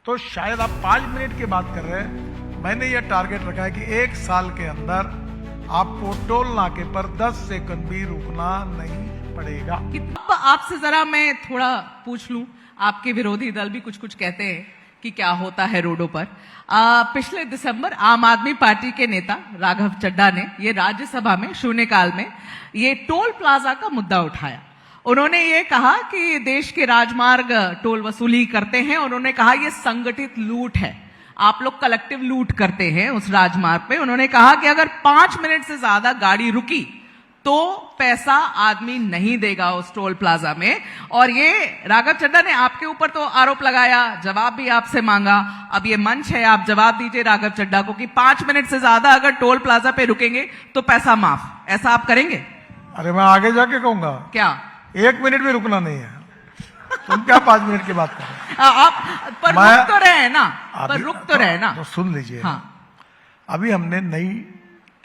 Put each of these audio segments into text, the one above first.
तो शायद आप 5 मिनट की बात कर रहे हैं। मैंने ये टारगेट रखा है कि 1 साल के अंदर आपको टोल नाके पर 10 सेकंड भी रुकना नहीं पड़ेगा। अब आपसे जरा मैं थोड़ा पूछ लूं, आपके विरोधी दल भी कुछ कुछ कहते हैं कि क्या होता है रोडों पर। पिछले दिसंबर आम आदमी पार्टी के नेता राघव चड्ढा ने ये राज्यसभा में शून्यकाल में ये टोल प्लाजा का मुद्दा उठाया। उन्होंने ये कहा कि देश के राजमार्ग टोल वसूली करते हैं। उन्होंने कहा ये संगठित लूट है, आप लोग कलेक्टिव लूट करते हैं उस राजमार्ग पे। उन्होंने कहा कि अगर 5 मिनट से ज्यादा गाड़ी रुकी तो पैसा आदमी नहीं देगा उस टोल प्लाजा में। और ये राघव चड्ढा ने आपके ऊपर तो आरोप लगाया, जवाब भी आपसे मांगा। अब ये मंच है, आप जवाब दीजिए राघव चड्ढा को कि 5 मिनट से ज्यादा अगर टोल प्लाजा पे रुकेंगे तो पैसा माफ, ऐसा आप करेंगे? अरे मैं आगे जाके कहूंगा क्या 1 मिनट भी रुकना नहीं है। तुम क्या 5 मिनट की बात कर रहे हो? आप पर रुक तो रहे हैं ना, पर रुक तो रहे ना। तो सुन लीजिए। हाँ। अभी हमने नई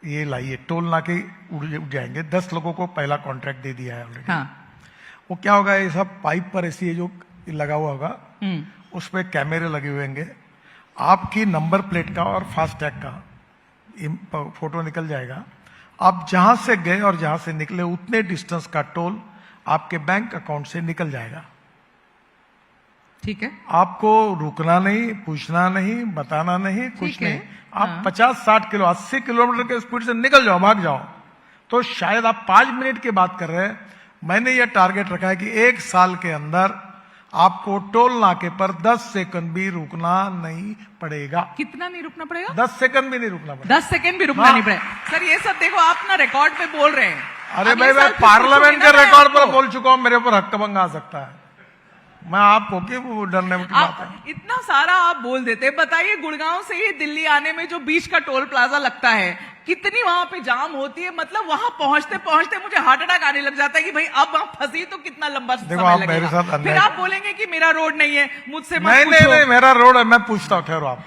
ये लाई है, टोल नाके उड़ जाएंगे। 10 लोगों को पहला कॉन्ट्रैक्ट दे दिया है ऑलरेडी। हाँ। वो क्या होगा, ये सब पाइप पर ऐसी है जो लगा हुआ होगा, उस पे कैमरे लगे हुए होंगे। आपकी नंबर प्लेट का और फास्टैग का फोटो निकल जाएगा। आप जहां से गए और जहां से निकले उतने डिस्टेंस का टोल आपके बैंक अकाउंट से निकल जाएगा। ठीक है, आपको रुकना नहीं, पूछना नहीं, बताना नहीं, कुछ नहीं। आप हाँ। 50-60 किलो 80 किलोमीटर के स्पीड से निकल जाओ, भाग जाओ। तो शायद आप 5 मिनट की बात कर रहे हैं। मैंने ये टारगेट रखा है कि 1 साल के अंदर आपको टोल नाके पर 10 सेकंड भी रुकना नहीं पड़ेगा। कितना नहीं रुकना पड़ेगा? 10 सेकंड भी नहीं रुकना पड़ेगा। 10 सेकंड भी रुकना नहीं पड़ेगा। सर ये सब देखो आप ना रिकॉर्ड पे बोल रहे हैं। अरे अब भाई ये मैं सब पार्लियामेंट के पूछूंगी ना रिकॉर्ड मैं पर आपको। बोल चुका हूं, मेरे ऊपर हक्कभंग आ सकता है। मैं आपको क्यों डरने की बात है? आप इतना सारा आप बोल देते। बताइए गुड़गांव से ही दिल्ली आने में जो बीच का टोल प्लाजा लगता है, कितनी वहां पे जाम होती है। मतलब वहां पहुंचते पहुंचते मुझे हार्ट अटैक आने लग जाता है कि भाई अब वहां फंसी तो कितना लंबा देखो, समय आप लगेगा। मेरे साथ अन्याय- फिर आप बोलेंगे कि मेरा रोड नहीं है, मुझसे मत नहीं पूछो। नहीं, मेरा रोड है, मैं पूछता हूं। ठहरो आप,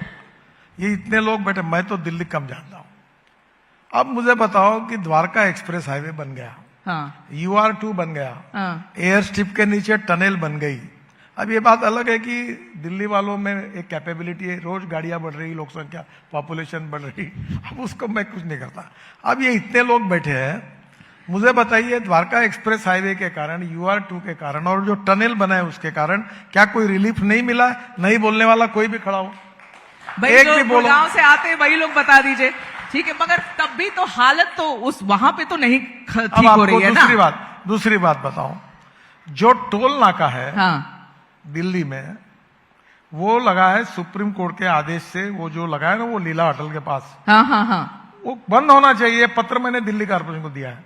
ये इतने लोग बैठे, मैं तो दिल्ली कम जानता हूं। अब मुझे बताओ कि द्वारका एक्सप्रेस हाईवे बन गया, हाँ, UR2 बन गया, हाँ, एयर स्ट्रिप के नीचे टनल बन गई। अब ये बात अलग है कि दिल्ली वालों में एक कैपेबिलिटी है, रोज गाड़ियां बढ़ रही, लोक संख्या, पॉपुलेशन बढ़ रही। अब उसको मैं कुछ नहीं करता। अब ये इतने लोग बैठे हैं, मुझे बताइए द्वारका एक्सप्रेस हाईवे के कारण, UR2 के कारण और जो टनल बना है उसके कारण क्या कोई रिलीफ नहीं मिला? नहीं बोलने वाला कोई भी खड़ा हो, भाई एक जो भी बोलो। गुड़गांव से आते हैं वही लोग बता दीजिए। ठीक है, मगर तब भी तो हालत तो उस वहां पे तो नहीं ठीक अब हो आपको रही है ना। दूसरी बात बताऊं, जो टोल नाका है हाँ, दिल्ली में, वो लगा है सुप्रीम कोर्ट के आदेश से। वो जो लगा है ना, वो लीला होटल के पास, हाँ, हाँ, हाँ, वो बंद होना चाहिए। पत्र मैंने दिल्ली कारपोरेशन को दिया है।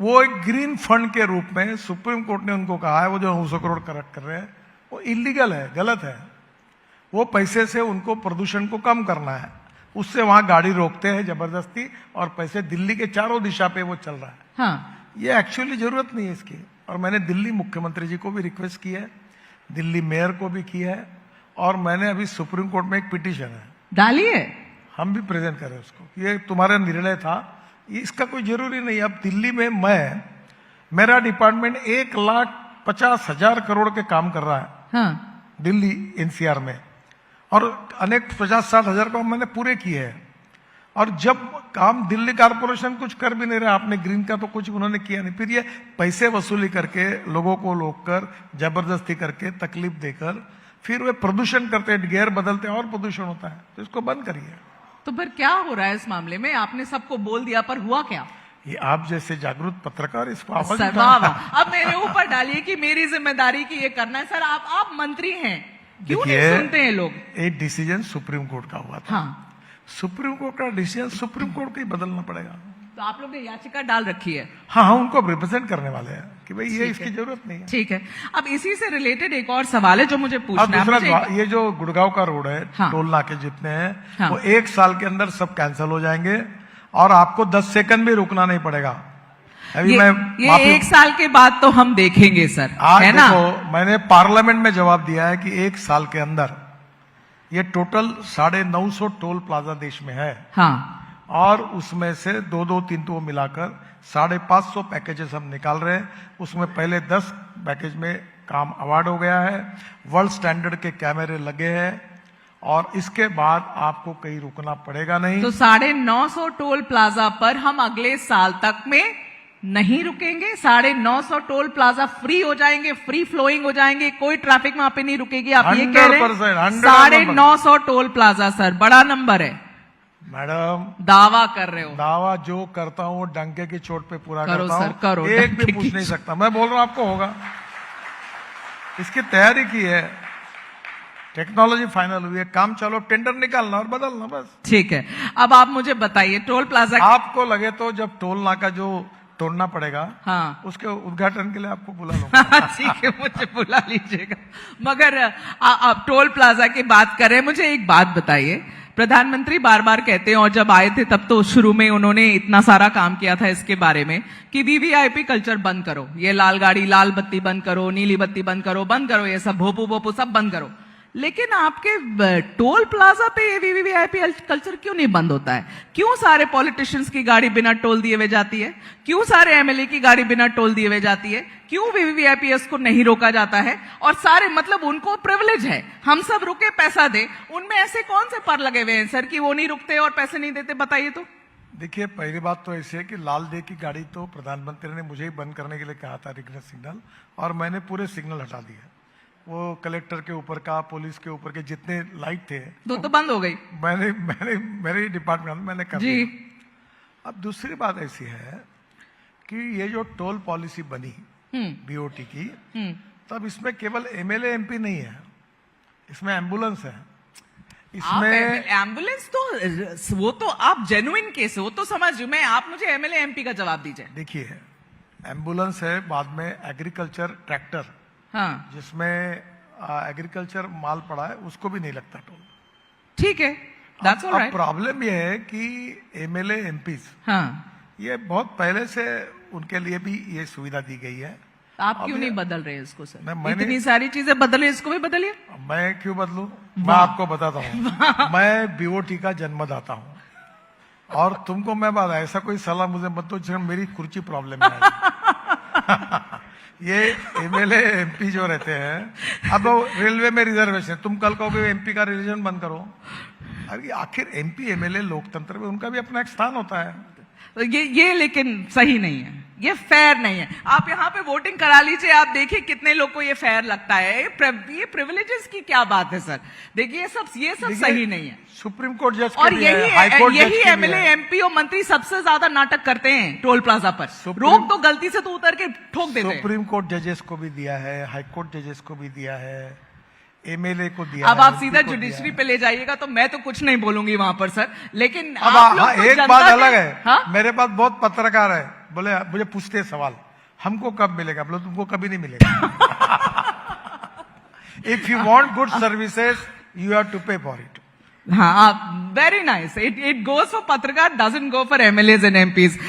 वो एक ग्रीन फंड के रूप में सुप्रीम कोर्ट ने उनको कहा है, वो जो 900 करोड़ कलेक्ट कर रहे हैं वो इलीगल है, गलत है। वो पैसे से उनको प्रदूषण को कम करना है, उससे वहां गाड़ी रोकते हैं जबरदस्ती, और पैसे दिल्ली के चारों दिशा पे वो चल रहा है। हाँ। ये एक्चुअली जरूरत नहीं है इसकी। और मैंने दिल्ली मुख्यमंत्री जी को भी रिक्वेस्ट की है, दिल्ली मेयर को भी की है, और मैंने अभी सुप्रीम कोर्ट में एक पिटीशन है, डालिए। हम भी प्रेजेंट करें उसको। ये तुम्हारा निर्णय था, इसका कोई जरूरी नहीं। अब दिल्ली में मेरा डिपार्टमेंट 1,50,000 करोड़ के काम कर रहा है, हाँ, दिल्ली NCR में, और अनेक 50-60 हजार को मैंने पूरे किए हैं। और जब काम दिल्ली कारपोरेशन कुछ कर भी नहीं रहा, आपने ग्रीन का तो कुछ उन्होंने किया नहीं, फिर ये पैसे वसूली करके लोगों को रोककर जबरदस्ती करके तकलीफ देकर फिर वे प्रदूषण करते हैं, गियर बदलते हैं और प्रदूषण होता है। तो इसको बंद करिए। तो फिर क्या हो रहा है इस मामले में? आपने सबको बोल दिया, पर हुआ क्या? ये आप जैसे जागरूक पत्रकार इसको आवाज सर उठाना- वाह वाह। अब मेरे ऊपर डालिए कि मेरी जिम्मेदारी की ये करना है। सर आप मंत्री हैं, क्यों नहीं देखिए, सुनते हैं लोग? एक डिसीजन सुप्रीम कोर्ट का हुआ था। हाँ, सुप्रीम कोर्ट का डिसीजन सुप्रीम कोर्ट को ही बदलना पड़ेगा। तो आप लोग ने याचिका डाल रखी है। हाँ हाँ, उनको रिप्रेजेंट करने वाले हैं कि भाई ये इसकी जरूरत नहीं है। ठीक है, अब इसी से रिलेटेड एक और सवाल है जो मुझे अब पूछना है। दूसरा, मुझे ये जो गुड़गांव का रोड है, हाँ। टोल नाके जितने हैं, हाँ। वो 1 साल के अंदर सब कैंसिल हो जाएंगे और आपको 10 सेकंड भी रुकना नहीं पड़ेगा। अभी ये 1 साल के बाद तो हम देखेंगे सर, आज है ना? देखो, मैंने पार्लियामेंट में जवाब दिया है कि 1 साल के अंदर ये टोटल 950 टोल प्लाजा देश में है, हाँ, और उसमें से 2-3 मिलाकर 550 पैकेजेस हम निकाल रहे हैं। उसमें पहले 10 पैकेज में काम अवार्ड हो गया है, वर्ल्ड स्टैंडर्ड के कैमरे लगे हैं, और इसके बाद आपको कहीं रुकना पड़ेगा नहीं। तो 950 टोल प्लाजा पर हम अगले साल तक में नहीं रुकेंगे। 950 टोल प्लाजा फ्री हो जाएंगे, फ्री फ्लोइंग हो जाएंगे, कोई ट्रैफिक वहां पे नहीं रुकेगी। आप ये कह रहे हैं 950 टोल प्लाजा सर, बड़ा नंबर है मैडम। दावा कर रहे हो? दावा जो करता हूं वो डंके की चोट पे पूरा करो करता सर, हूं, करो, एक भी डंके पूछ की नहीं सकता। मैं बोल रहा हूं आपको होगा, इसकी तैयारी की है, टेक्नोलॉजी फाइनल हुई है, काम चलो, टेंडर निकालना और बदलना बस। ठीक है, अब आप मुझे बताइए टोल प्लाजा। आपको लगे तो जब टोल नाका जो तोड़ना पड़ेगा, हाँ, उसके उद्घाटन के लिए आपको बुला लूंगा। ठीक है, मुझे बुला लीजिएगा। मगर आप टोल प्लाजा की बात करें, मुझे एक बात बताइए। प्रधानमंत्री बार बार कहते हैं, और जब आए थे तब तो शुरू में उन्होंने इतना सारा काम किया था इसके बारे में कि वीवीआईपी कल्चर बंद करो, ये लाल गाड़ी, लाल बत्ती बंद करो, नीली बत्ती बंद करो, ये सब भोपू भोपू सब बंद करो। लेकिन आपके टोल प्लाजा पे ये वीवीआईपी कल्चर क्यों नहीं बंद होता है? क्यों सारे पॉलिटिशियंस की गाड़ी बिना टोल दिए हुए जाती है? क्यों सारे एमएलए की गाड़ी बिना टोल दिए हुए जाती है? क्यों वीवीआईपीएस को नहीं रोका जाता है? और सारे मतलब उनको प्रिविलेज है, हम सब रुके पैसा दे, उनमें ऐसे कौन से पर लगे हुए हैं सर कि वो नहीं रुकते और पैसे नहीं देते? बताइए तो। देखिए, पहली बात तो ऐसी है कि लाल दे की गाड़ी तो प्रधानमंत्री ने मुझे ही बंद करने के लिए कहा था, रिग्नल सिग्नल, और मैंने पूरे सिग्नल हटा दिया। वो कलेक्टर के ऊपर का, पुलिस के ऊपर के जितने लाइट थे तो बंद हो गई। मैंने मेरे डिपार्टमेंट में मैंने कर जी। दिया। अब दूसरी बात ऐसी है कि ये जो टोल पॉलिसी बनी बीओटी की, तब इसमें केवल एमएलए एमपी नहीं है, इसमें एम्बुलेंस है, इसमें एम्बुलेंस तो वो तो आप जेन्युइन केस है, वो तो समझ मैं, आप मुझे एमएलए एमपी का जवाब दीजिए। देखिए, एम्बुलेंस है, बाद में एग्रीकल्चर ट्रैक्टर, हाँ, जिसमें एग्रीकल्चर माल पड़ा है, उसको भी नहीं लगता टोल। ठीक है, दैट्स ऑलराइट। प्रॉब्लम ये है कि एमएलए एमपीज, हाँ, ये बहुत पहले से उनके लिए भी ये सुविधा दी गई है। आप क्यों नहीं बदल रहे इसको सर? मैंने इतनी सारी चीजें बदले, इसको भी बदलिए। मैं क्यों बदलूं? मैं आपको बताता हूँ, मैं बीओटी का जन्मदाता हूँ, और तुमको मैं बात ऐसा कोई सलाह मुझे मत दो जिसमें मेरी कुर्सी प्रॉब्लम है। ये एमएलए एमपी जो रहते हैं, अब रेलवे में रिजर्वेशन, तुम कल कहोगे एमपी का रिजर्वेशन बंद करो। अरे आखिर एमपी एमएलए लोकतंत्र में उनका भी अपना एक स्थान होता है। ये लेकिन सही नहीं है, ये फेयर नहीं है। आप यहाँ पे वोटिंग करा लीजिए, आप देखिए कितने लोग को ये फेयर लगता है। ये प्रिविलेजेस की क्या बात है सर? देखिए ये सब सही नहीं है। सुप्रीम कोर्ट जज और यही एमएलए एमपी और मंत्री सबसे ज्यादा नाटक करते हैं टोल प्लाजा पर। रोक तो गलती से तो उतर के ठोक देते हैं। सुप्रीम कोर्ट जजेस को भी दिया है, हाई कोर्ट जजेस को भी दिया है, एमएलए को दिया। अब आप सीधा जुडिशरी पे ले जाइएगा तो मैं तो कुछ नहीं बोलूंगी वहां पर सर, लेकिन अब आप एक बात अलग है। हाँ? मेरे पास बहुत पत्रकार है, बोले मुझे पूछते हैं सवाल, हमको कब मिलेगा? बोले तुमको कभी नहीं मिलेगा। If you want good services you have to pay for it. हाँ, very nice. It goes for पत्रकार, doesn't go for MLAs and MPs.